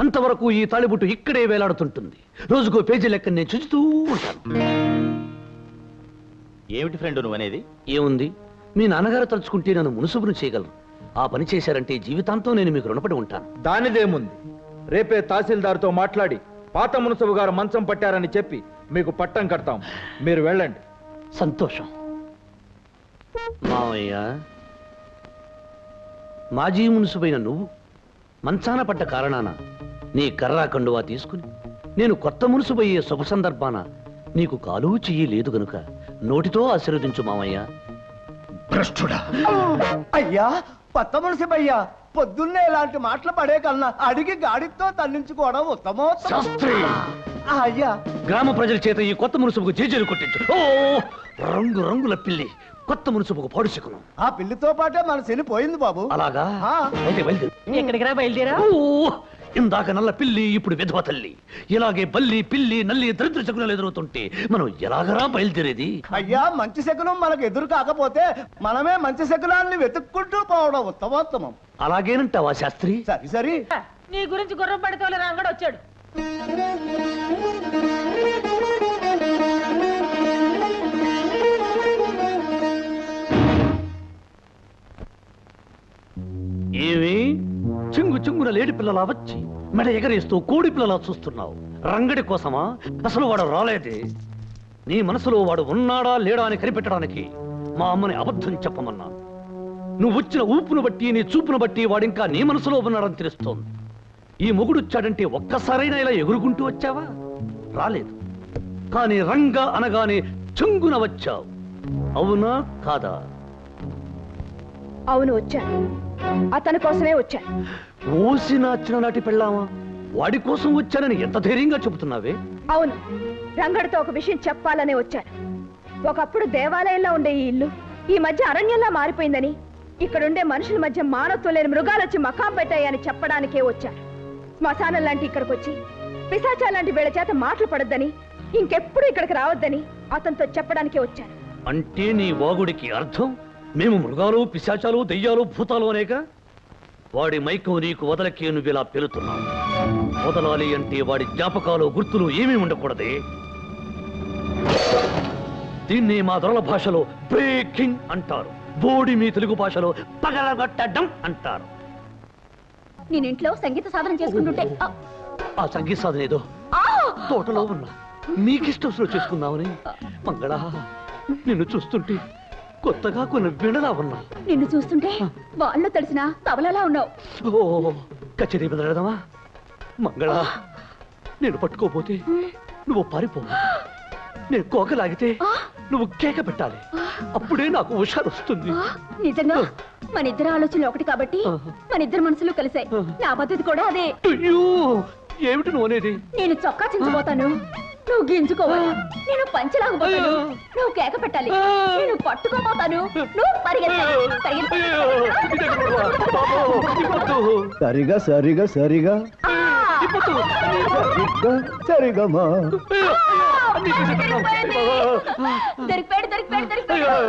అంతవరకు ఈ తాళిబుట్టు ఇక్కడే వేలాడుతుంటుంది. రోజుకో పేజీ లెక్క నేను చూస్తూ ఉంటాను. ఏమిటి ఫ్రెండ్ నువ్వు అనేది? ఏముంది, మీ నాన్నగారు తలుచుకుంటే నన్ను మునుసుబును చేయగలరు. ఆ పని చేశారంటే జీవితాంతం నేను మీకు రుణపడి ఉంటాను. దానిదేముంది, రేపే తహసీల్దార్తో మాట్లాడి పాత మున్సబు గారు మంచం పట్టారని చెప్పి మీకు పట్టం కడతాం. మీరు వెళ్ళండి. సంతోషం. మావయ్య, మాజీ మున్సుబైన నువ్వు మంచాన పడ్డ కారణాన నీ కర్రా కండువా తీసుకుని నేను కొత్త మున్సుబయ్యే శుభ సందర్భాన నీకు కాలు చెయ్యి లేదు గనుక నోటితో ఆశీర్వదించు మావయ్య. భ్రష్టుడా! అయ్యా కొత్త మున్సిపయ్యా, పొద్దున్నే ఇలాంటి మాటలు పడే కన్నా అడిగి గాడితో తన్నించుకోవడం ఉత్తమోత్తమం. అయ్యా, గ్రామ ప్రజల చేత ఈ కొత్త మున్సుబుకు జేజేలు కొట్టించు. ఓ రంగు రంగుల పిల్లి కొత్త మున్సుబుకు పాడుచుకును. ఆ పిల్లితో పాటే మన శని పోయింది బాబు. అలాగా? అయితే బయలుదేరు. ఎక్కడికి రా బయలుదేరా? ఇందాక నల్ల పిల్లి, ఇప్పుడు విధవ తల్లి. ఇలాగే బల్లి పిల్లి నల్లి దరిద్ర శకునాలు ఎదురవుతుంటే మనం ఎలాగరా బయలుదేరేది? అయ్యా, మంచి శకునం మనకు ఎదురు కాకపోతే మనమే మంచి శకునాన్ని వెతుక్కుంటూ పోవడం ఉత్తమోత్తమం. అలాగేనంటావా శాస్త్రి? సరి సరి. నీ గురించి గుర్రం పడితోలే రంగడు వచ్చాడు. ఏమి చింగు చింగున లేడి పిల్లలా వచ్చి మెడ ఎగరేస్తూ కోడి పిల్లలా చూస్తున్నావు? రంగడి కోసమా? అసలు వాడు రాలేదే. నీ మనసులో వాడు ఉన్నాడా లేడా అని కనిపెట్టడానికి మా అమ్మని అబద్ధం చెప్పమన్నాను. నువ్వు వచ్చిన ఊపును బట్టి నీ చూపును బట్టి వాడింకా నీ మనసులో ఉన్నాడని తెలుస్తోంది. ఈ మొగుడొచ్చాడంటే ఒక్కసారైనా ఇలా ఎగురుకుంటూ వచ్చావా? రాలేదు. కానీ రంగ అనగానే చింగున వచ్చావు. అవునా కాదా? అవును, వచ్చాను. అతని కోసమే వచ్చాను. ఓసిన చిన్ననాటి పెళ్ళామా? వాడి కోసం వచ్చానని ఎంత ధైర్యంగా చెబుతున్నావే? అవును, రంగడితో ఒక విషయం చెప్పాలనే వచ్చాను. ఒకప్పుడు దేవాలయంలో ఉండే ఈ ఇల్లు ఈ మధ్య అరణ్యంలా మారిపోయిందని, ఇక్కడుండే మనుషుల మధ్య మానవత్వం లేని మృగాలు వచ్చి మకాం పెట్టాయని చెప్పడానికే వచ్చాను. శ్మశానం లాంటి ఇక్కడికి వచ్చి పిశాచాల లాంటి వీళ్ళ చేత మాటలు పడొద్దని, ఇంకెప్పుడు ఇక్కడికి రావద్దని అతనితో చెప్పడానికే వచ్చాను. అంటే నీ వాగుడికి అర్థం మేము మృగాలు పిశాచాలు దెయ్యాలు భూతాలు అనేక? వాడి మైకం నీకు వదలకే నువ్వు ఇలా పెలుతున్నావు. వదలాలి అంటే వాడి జ్ఞాపకాలు గుర్తులు ఏమీ ఉండకూడదే. దీన్ని మా దొరల భాషలో బ్రేకింగ్ అంటారు. బోడి మీ తెలుగు భాషలో పగలగొట్టడం అంటారు. నేను ఇంట్లో సంగీత సాధన చేసుకుంటుంటే ఆ సంగీత సాధన ఏదో తోటలో ఉన్నా నీకిష్టంలో చేసుకుందామని. మంగళ, నిన్ను చూస్తుంటే కొత్తగా కొన్ని వినలా ఉన్నా. నిన్ను చూస్తుంటే వాళ్ళు తెలిసిన తబలలా ఉన్నావు. ఓ కచేరీ బెదరడమా? మంగళ, నేను పట్టుకోపోతే నువ్వు పారిపో. నేను కోకలాగితే నువ్వు కేక పెట్టాలి. అప్పుడే నాకు హుషారు వస్తుంది. నిజంగా మన ఇద్దరు ఆలోచనలు ఒకటి కాబట్టి మన ఇద్దరు మనసులు కలిసాయి. నా పద్ధతి కూడా అదే. అయ్యో, ఏమిటి నువ్వు అనేది? నేను చొక్కా చించిపోతాను, నువ్వు గింజుకోవాలి. నేను పంచలాగపోతాను, నువ్వు కేక పెట్టాలి. నేను పట్టుకోపోతాను, నువ్వు పరిగెత్తాలి. సరిగా సరిగా సరిగా సరిగమా. దొరికిపోయాడు దొరికిపోయాడు దొరికిపోయాడు.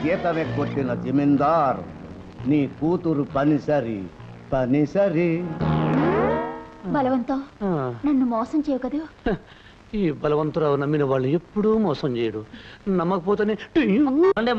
గీతమే కొట్టిన జమీందార్, నీ కూతురు పనిసరి పనిసరి. బలవంతం, నన్ను మోసం చేయవు కదా. ఈ బలవంతురావు నమ్మిన వాళ్ళు ఎప్పుడూ మోసం చేయడు. నమ్మకపోతేనే